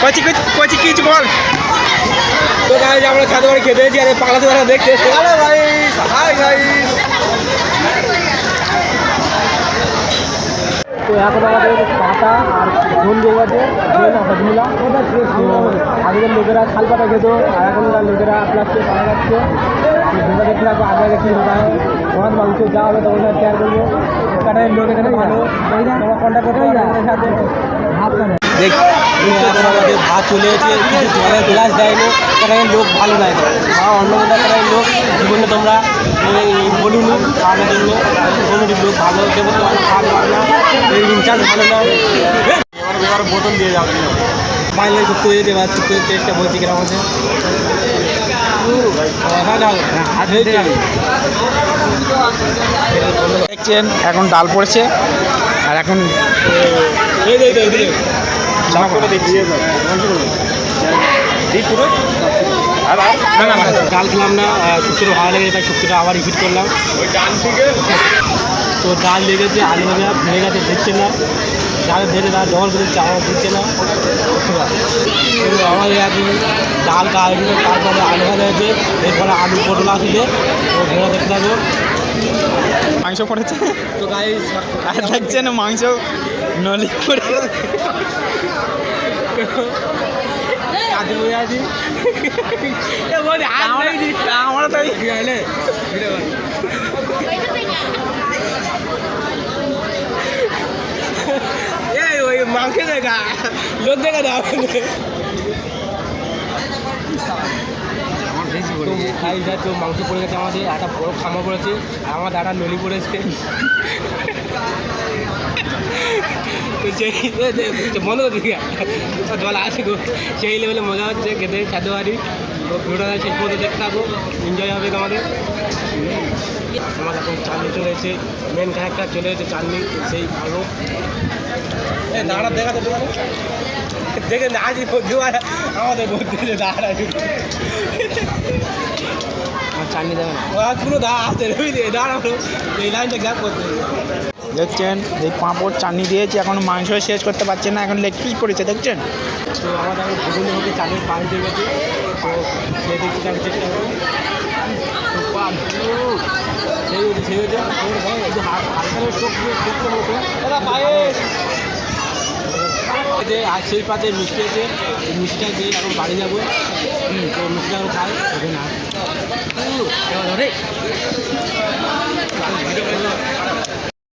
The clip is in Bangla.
কচি কচি কচি কিছু বল। তো গাইস আমরা ছাদে বাড়ি খেতে এসেছি আর পাগলা চোরা দেখতে এসেছি। Hello guys, hi guys. তো এখন আমাদের পাতা আর ঘুম দিয়ে গেছে হজমিলা। আগের লোকেরা শাল পাতা খেত আর এখনকার লোকেরা প্লাস্টিক পাতা খাচ্ছে। তোমরা দেখতে থাকো আগে আগে কী হয়। তোমার মাংস যা হবে তখন শেয়ার করবো। কাটার লোক এখানে ভালো, তোমরা কন্ট্যাক্ট করতে পারবে আমাদের সাথে। ভাত আমাদের ভাত চলে এসেছে, কিছু জলের গ্লাস দেয়নি, কারণ লোক ভালো নাই। অন্য কারণ লোক জীবনে তোমরা বলুন খাওয়ানোর জন্য কমিটির লোক ভালো, দেবো তোমার খাওয়াতে পারবে না, ইনচার্জ ভালো না। এবার বোতল দিয়ে যাও, মাইলে করতে হয়েছে। এবার চুপ করে টেস্টটা বলছি কিরকম আছে। দেখছেন এখন ডাল পড়ছে আর এখন ডাল খেলাম না, শুক্তো ভালো লেগেছে, তাই শুক্তোটা আবার রিপিট করলাম। তো ডাল লেগেছে, আলু ভাজা ভেঙে গেছে, দিচ্ছে না, ডালের ধরে না ডবল করে চাওয়া দিচ্ছে না। আমাদের এখন ডাল খাওয়া হয়েছিল, তারপরে আলু ভাজা হয়েছে, এরপরে আলু পটল আসবে, ও ঘোরা দেখতে থাকবো। মাংস পড়েছে তো গাইস, আর দেখছেন মাংস নলি করে আমরা তো ওই মাংস দেখা লোক দেখা দাও। তো মাংস পড়ে গেছে, আমাদের একটা বড় খামা পড়েছে আর আমার দাদা নলি পড়েছে। মনে করছি জল আছে গো, সেই লেভেলে মজা হচ্ছে খেতে খেতে পারি। তো ভিডিওটা শেষ পর্যন্ত দেখতে থাকবো, এনজয় হবে আমাদের। আমার এখন চাটনি চলে এসেছে, মেন ক্যারেক্টার চলে এসেছে চাটনি, সেই ভালো দাঁড়া দেখাতে দেখে আজ আমাদের বলতে দাঁড়া চাটনি দেবে না, পুরো দাঁড়া আসতে দাঁড়াবো এই লাইনটা গ্যাপ করতে। দেখছেন এই পাঁপড় চাটনি দিয়েছে, এখন মাংস শেষ করতে পারছে না, এখন লেগ পিস পড়েছে দেখছেন। তো আমাদের এখন বিভিন্ন হতে চাটনির পানি দিয়ে গেছে, তো সে দেখছি তাকে চেষ্টা করবো। আর সেই পাতে মিষ্টি আছে, মিষ্টিটা দিয়ে এখন বাড়ি যাবো। তো মিষ্টিটা এখন খাই না।